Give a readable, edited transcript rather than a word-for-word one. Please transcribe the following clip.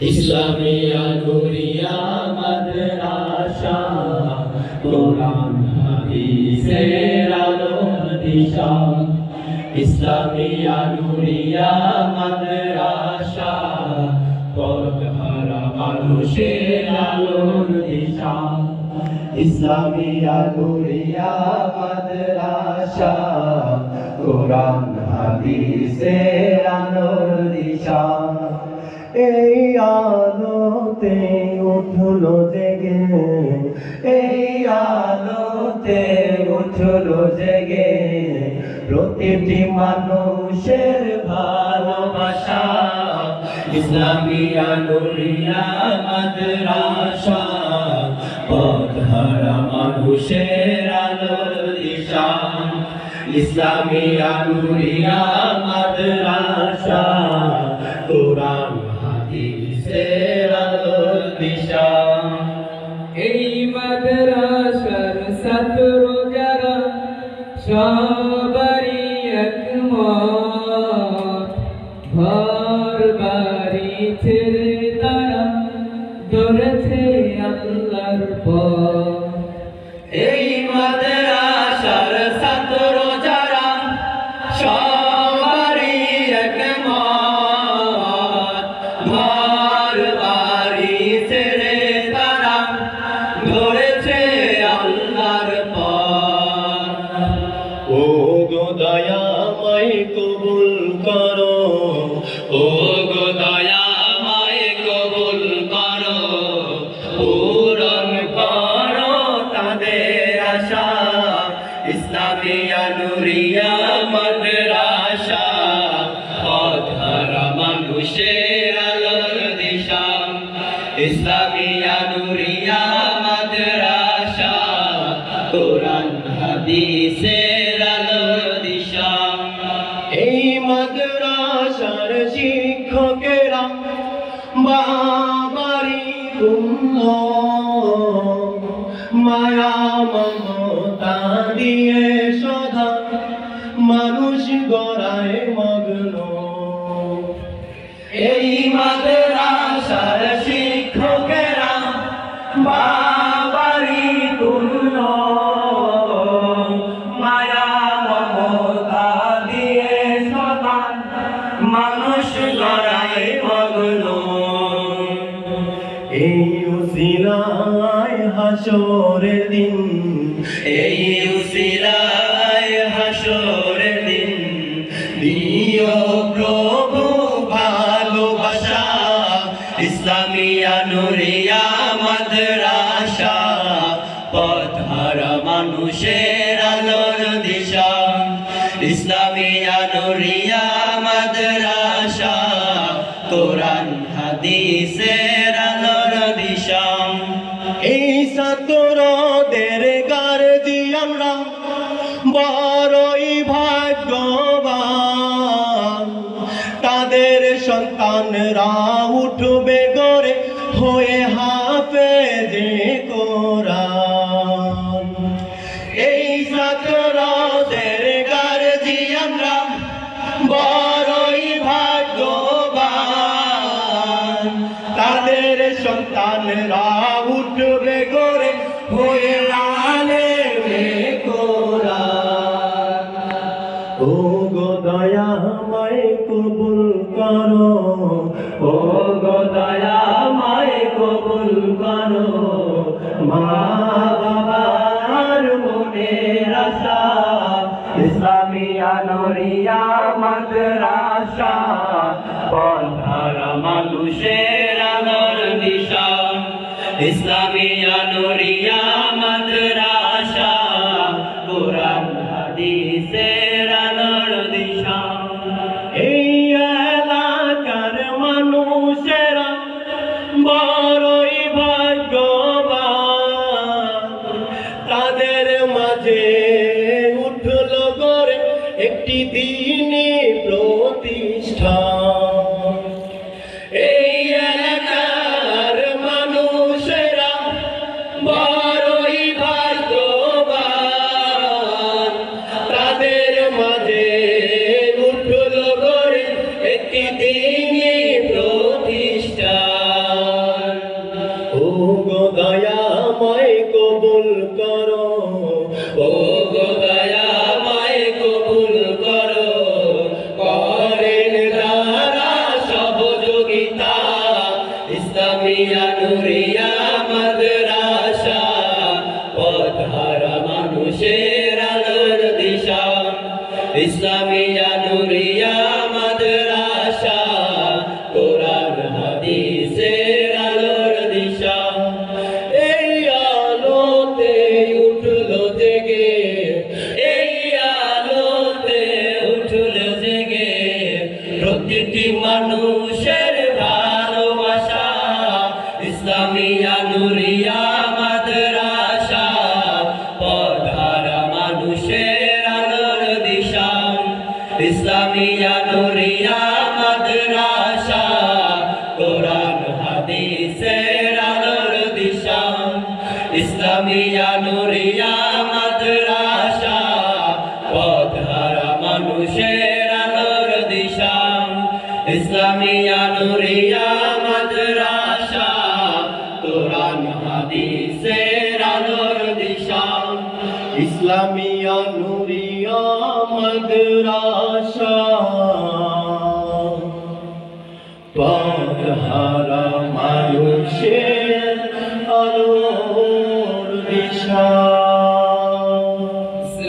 ইসলামিয়া নুরিয়া মাদ্রাসা কোরআন হাদিসের আলোর দিশা ইসলামিয়া নুরিয়া মাদ্রাসা পথহারা মানুষের আলোর দিশা ইসলামিয়া নুরিয়া মাদ্রাসা কোরআন হাদিসের আলোর দিশা এই আলোতে উঠলো জেগে এই আলোতে উঠলো জেগে প্রতিটি মানুষের ভালোবাসা ইসলামিয়া নুরিয়া মাদ্রাসা পথহারা মানুষের আলোর দিশা ইসলামিয়া নুরিয়া মাদ্রাসা কোরআন হাদিসের আলোর দিশা এই মাদ্রাসার ছাত্র যারা সবারই একমত ঘর বাড়ি ছেড়ে তারা ধরেছে আল্লাহর পথ এই মাদ্রাসার ছাত্র যারা সবারই একমত ঘর বাড়ি ছেড়ে তারা ধরেছে আল্লাহর পথ ও গো দয়াময় কবুল করো ও গো দয়াময় কবুল করো পূরণ করো তাদের আশা ইসলামিয়া নুরিয়া মাদ্রাসা পথহারা মানুষের আলোর দিশা ইসলামিয়া নুরিয়া মাদ্রাসা কোরআন হাদিসের আলোর দিশা এই মাদ্রাসার শিক্ষকেরা বাবারি পুণ্য মায়া মমতা দিয়ে সদা মানুষ গড়ায় মগ্ন এই মাদ্রাসার শিক্ষকেরা বাবারি পুণ্য মায়া মমতা দিয়ে সদা মানুষ গড়ায় মগ্ন এই উসিলায় হাসরের দিন এই উসিলায় হাসরের দিন দিও প্রভু ভালোবাসা ইসলামিয়া নুরিয়া মাদ্রাসা পথহারা মানুষের আলোর দিশা ইসলামিয়া নুরিয়া মাদ্রাসা কোরআন হাদিসের আলোর দিশা এই ছাত্রদের গার্জিয়ানরা বড়ই ভাগ্যবান তাদের সন্তানরা উঠবে গড়ে হয়ে হাফেজে কোরআন এই ছাত্রদের গার্জিয়ানরা বড়ই ভাগ্যবান তাদের সন্তানরা উঠবে গড়ে হয়ে আলেমে কোরআন ও গো দয়াময় কবুল করো ও গো দয়াময় কবুল করো মা বাবার মনের আশা ইসলামিয়া নুরিয়া মাদ্রাসা পথহারা মানুষের আলোর দিশা ইসলামিয়া নুরিয়া মাদ্রাসা কোরআন হাদিসের আলোর দিশা এই এলাকার মানুষেরা বড়ই ভাগ্যবান তাদের মাঝে উঠলো গড়ে একটি দিনী প্রতিষ্ঠান এই এলাকার মানুষেরা বড়ই ভাগ্যবান তাদের মাঝে উঠলো গড়ে একটি দিনী প্রতিষ্ঠান ইসলামিয়া নুরিয়া মাদ্রাসা পথহারা মানুষের আলোর দিশা ইসলামিয়া নুরিয়া মাদ্রাসা কোরআন হাদিসের আলোর দিশা এই আলোতে উঠলো জেগে এই আলোতে উঠলো জেগে প্রতিটি মানুষের ভালোবাসা ইসলামিয়া নুরিয়া মাদ্রাসা পথহারা মানুষের আলোর দিশা ইসলামিয়া নুরিয়া মাদ্রাসা কোরআন হাদিসের আলোর দিশা ইসলামিয়া নুরিয়া মাদ্রাসা পথহারা মানুষের আলোর দিশা ইসলামিয়া নুরিয়া মাদ্রাসা কোরআন হাদিসের আলোর দিশা ইসলামিয়া নুরিয়া মাদ্রাসা পথহারা মানুষের আলো